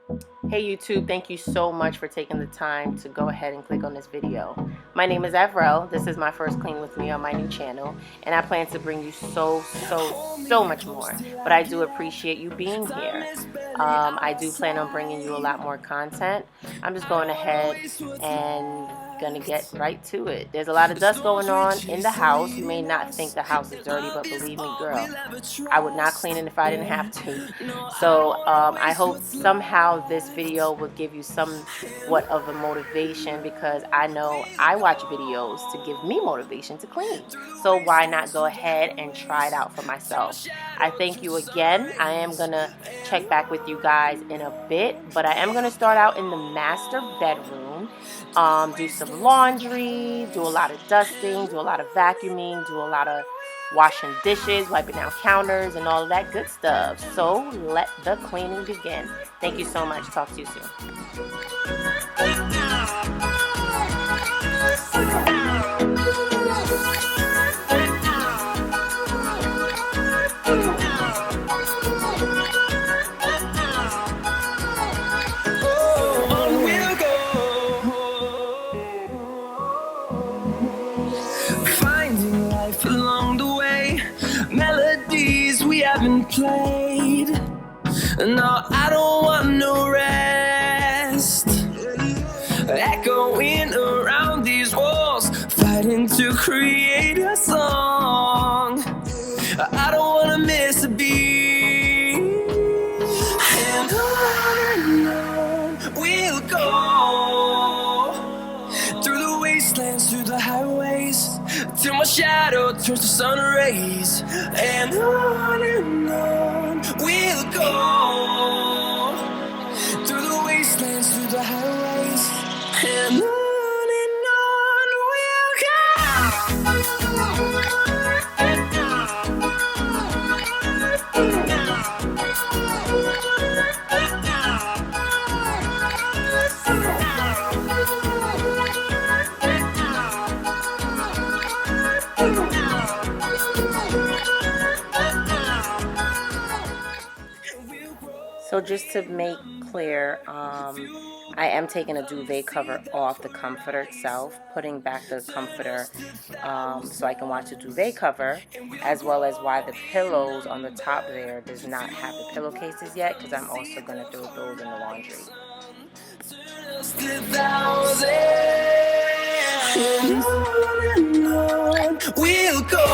Hey YouTube, thank you so much for taking the time to go ahead and click on this video. My name is Avril. This is my first clean with me on my new channel, and I plan to bring you so much more. But I do appreciate you being here. I do plan on bringing you a lot more content. I'm just going ahead and gonna get right to it. There's a lot of dust going on in the house. You may not think the house is dirty, but believe me, girl, I would not clean it if I didn't have to. So I hope somehow this video will give you somewhat of a motivation, because I know I watch videos to give me motivation to clean. So why not go ahead and try it out for myself? I thank you again. I am gonna check back with you guys in a bit, but I am gonna start out in the master bedroom. Do some laundry, do a lot of dusting, do a lot of vacuuming, do a lot of washing dishes, wiping down counters, and all of that good stuff. So let the cleaning begin. Thank you so much. Talk to you soon. Played. No, I don't want no rest. Echoing around these walls, fighting to create a song. I don't want to miss a beat. And on we'll go, through the wastelands, through the highways, till my shadow turns to sun rays. And on we'll go, through the wastelands, through the highways, and on we'll So just to make clear, I am taking a duvet cover off the comforter itself, putting back the comforter so I can watch the duvet cover, as well as why the pillows on the top there does not have the pillowcases yet, because I'm also going to throw those in the laundry. We'll go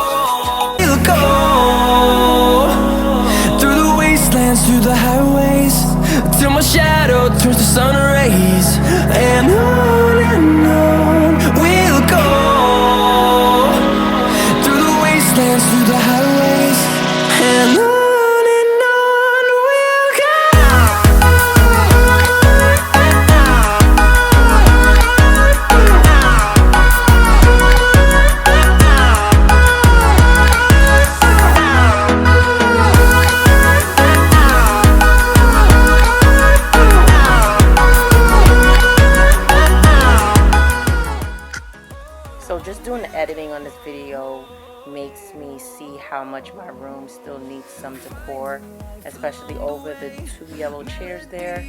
through the wastelands, through the highways, till my shadow turns to sun rays. And on we'll go, through the wastelands, through the highways, and on we'll go. So just doing the editing on this video makes me see how much my room still needs some decor, especially over the 2 yellow chairs there.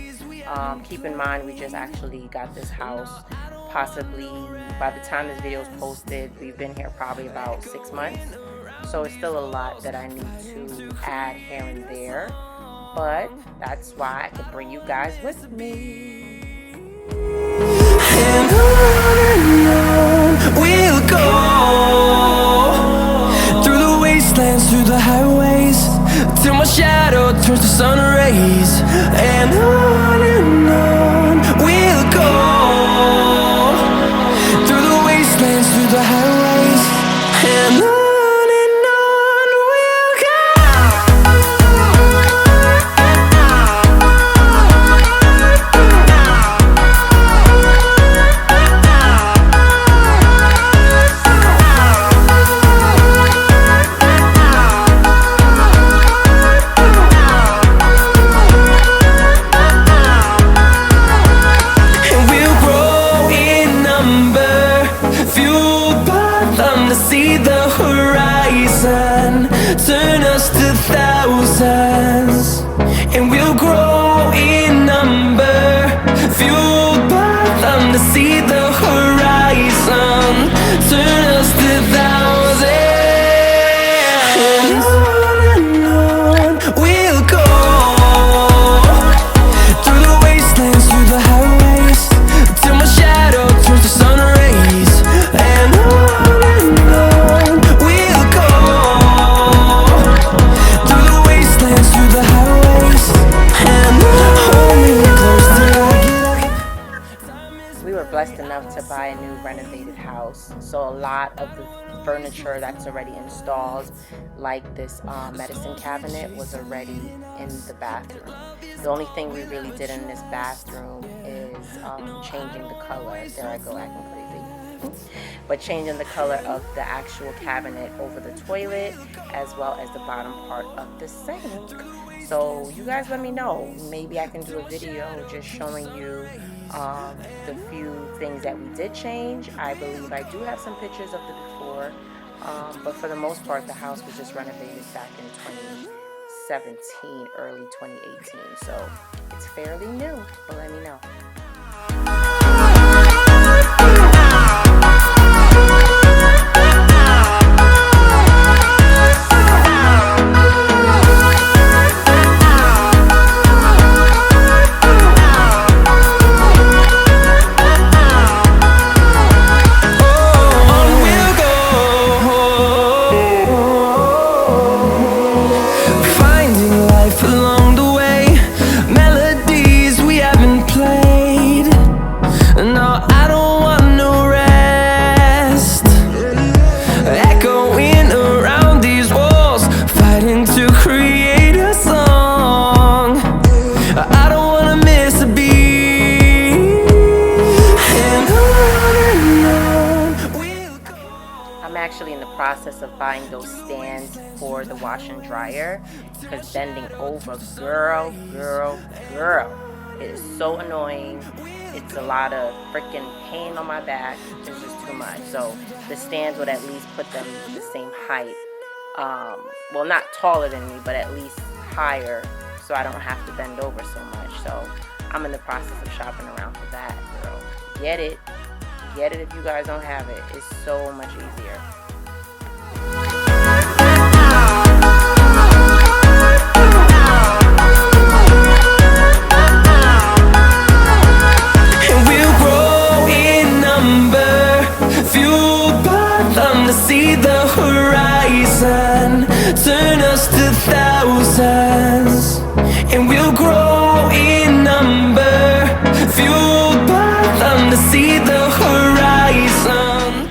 Keep in mind, we just actually got this house. Possibly by the time this video is posted, we've been here probably about 6 months. So it's still a lot that I need to add here and there, but that's why I could bring you guys with me. We'll go through the wastelands, through the highways, till my shadow turns to sun rays. And on we'll go, through the wastelands, through the highways, and on we'll go. to buy a new renovated house, so a lot of the furniture that's already installed, like this medicine cabinet, was already in the bathroom. The only thing we really did in this bathroom is changing the color. There I go acting crazy. But changing the color of the actual cabinet over the toilet, as well as the bottom part of the sink. So you guys let me know. Maybe I can do a video just showing you the few things that we did change. I believe I do have some pictures of the before, but for the most part the house was just renovated back in 2017, early 2018, so it's fairly new, but let me know. Actually in the process of buying those stands for the wash and dryer, because bending over, girl, it is so annoying. It's a lot of freaking pain on my back. It's just too much. So the stands would at least put them the same height, well, not taller than me, but at least higher, so I don't have to bend over so much. So I'm in the process of shopping around for that, girl. Get it if you guys don't have it. It's so much easier. And we'll grow in number, fueled by them to see the horizon, turn us to thousands. And we'll grow in number, fueled by them to see the horizon.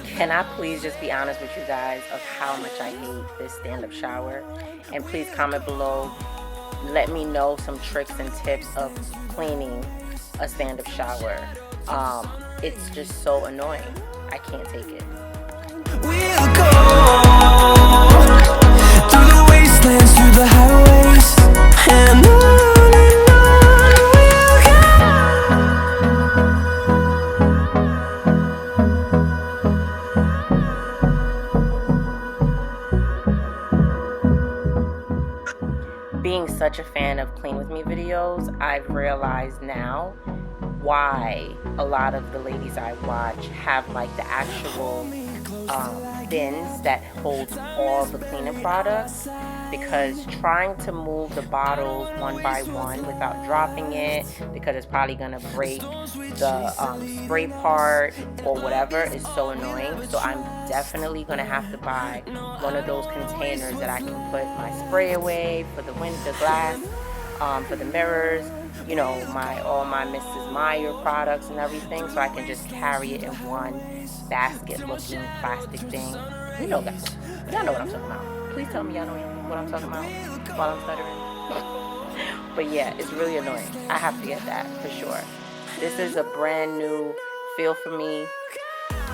Can I please just be honest with you guys of how much I hate this stand-up shower? And please comment below. Let me know some tricks and tips of cleaning a stand-up shower. It's just so annoying. I can't take it. We'll go through the wastelands, through the highways, and on we'll Being such a fan of Clean With Me videos, I've realized now why a lot of the ladies I watch have like the actual bins that holds all the cleaning products, because trying to move the bottles one by one without dropping it, because it's probably gonna break the spray part or whatever, is so annoying. So I'm definitely gonna have to buy one of those containers that I can put my spray away for the glass, for the mirrors, you know, all my Mrs. Meyer products and everything, so I can just carry it in one basket looking plastic thing. You know, guys, y'all know what I'm talking about. Please tell me y'all know what I'm talking about while I'm stuttering. But yeah, it's really annoying. I have to get that for sure. This is a brand new feel for me,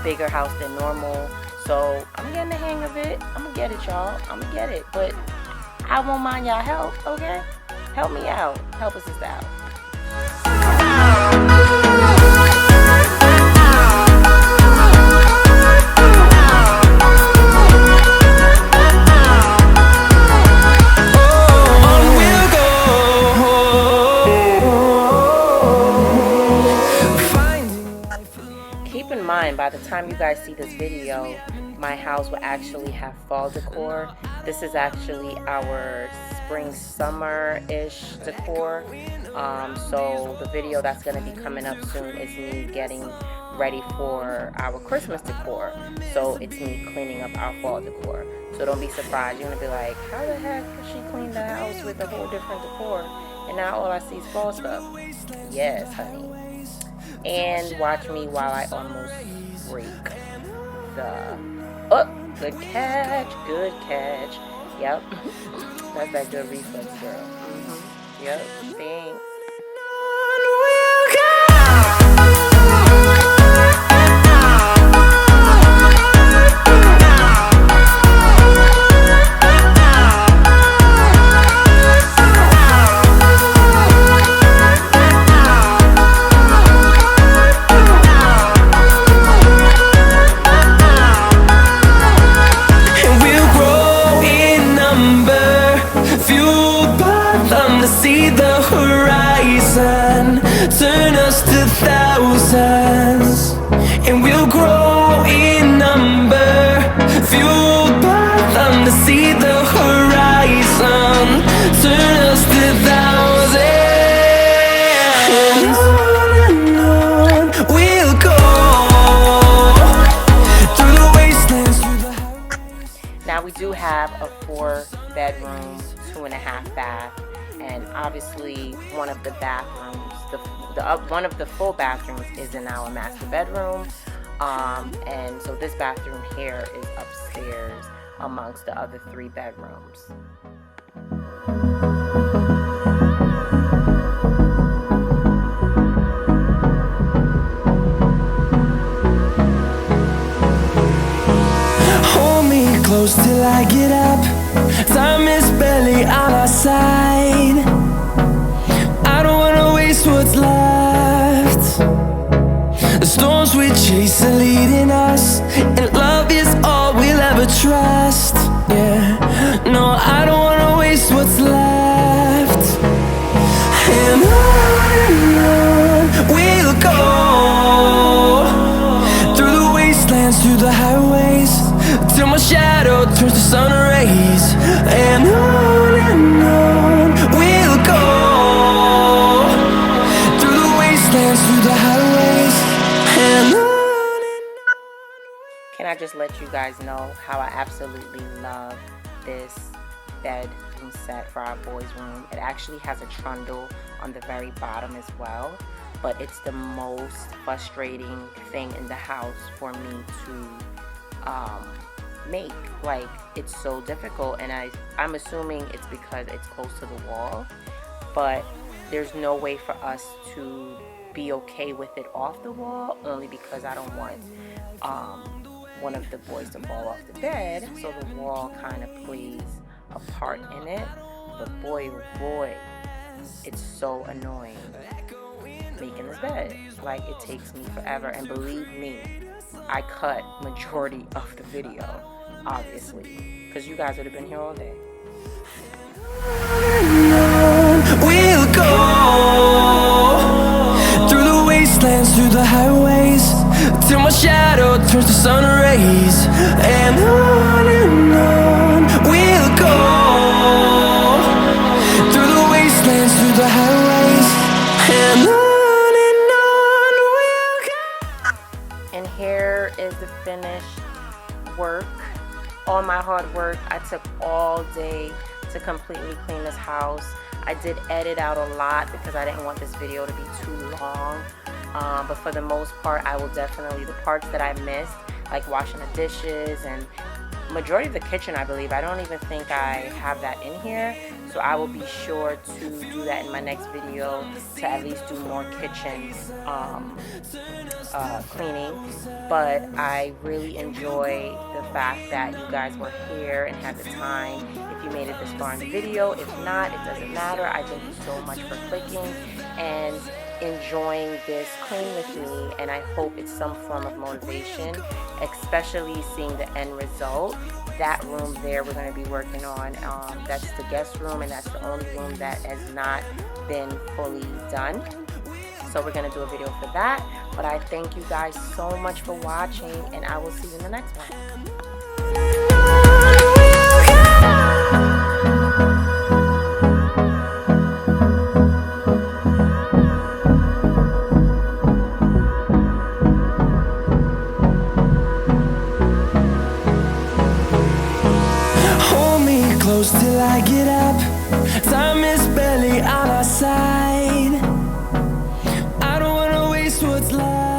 bigger house than normal, so I'm getting the hang of it. I'm gonna get it, y'all. I'm gonna get it, but I won't mind y'all help, okay? Help me out. Help us out. Keep in mind, by the time you guys see this video, my house will actually have fall decor. This is actually our spring summer-ish decor. So the video that's going to be coming up soon is me getting ready for our Christmas decor. So it's me cleaning up our fall decor. So don't be surprised. You're going to be like, how the heck did she clean the house with a whole different decor? And now all I see is fall stuff. Yes, honey. and watch me while I almost break the... Oh, good catch, good catch. Yep, that's that good reflex, girl. Yep, thanks. See the horizon, turn us to thousands, and we'll grow in number, fueled by them to see the horizon, turn us to thousands, and on we'll go, through the wastelands, through the highways. Now we do have a 4-bedroom, 2.5 bath. And obviously, one of the bathrooms, one of the full bathrooms is in our master bedroom. And so this bathroom here is upstairs amongst the other 3 bedrooms. Hold me close till I get up. Time is barely on our side. I don't wanna waste what's left. The storms we chase are leading us, and love is all we'll ever trust. Yeah, no, I don't wanna waste what's left. And on we'll go, through the wastelands, through the highways, till my shadow turns to sun rays. And on we'll go, through the wastelands, through the highways, and on. Can I just let you guys know how I absolutely love this bedroom set for our boys' room? It actually has a trundle on the very bottom as well, but it's the most frustrating thing in the house for me to make. Like, it's so difficult, and I'm assuming it's because it's close to the wall, but there's no way for us to be okay with it off the wall, only because I don't want one of the boys to fall off the bed, so the wall kind of plays a part in it. But boy, oh boy, it's so annoying making this bed. Like, it takes me forever, and believe me, I cut majority of the video, obviously, because you guys would have been here all day. We'll go through the wastelands, through the highways, till my shadow turns to sun rays. And on we'll go, through the wastelands, through the highways, and on we'll go. And here is the finished work. All my hard work. I took all day to completely clean this house. I did edit out a lot because I didn't want this video to be too long. But for the most part, I will definitely, the parts that I missed, like washing the dishes and majority of the kitchen, I believe. I don't even think I have that in here. So I will be sure to do that in my next video, to at least do more kitchen cleaning. But I really enjoy the fact that you guys were here and had the time. If you made it this far in the video, if not, it doesn't matter. I thank you so much for clicking and enjoying this clean with me, and I hope it's some form of motivation, especially seeing the end result. That room there we're going to be working on, that's the guest room, and that's the only room that has not been fully done. So we're going to do a video for that. But I thank you guys so much for watching, and I will see you in the next one. Till I get up, time is barely on our side. I don't wanna waste what's life.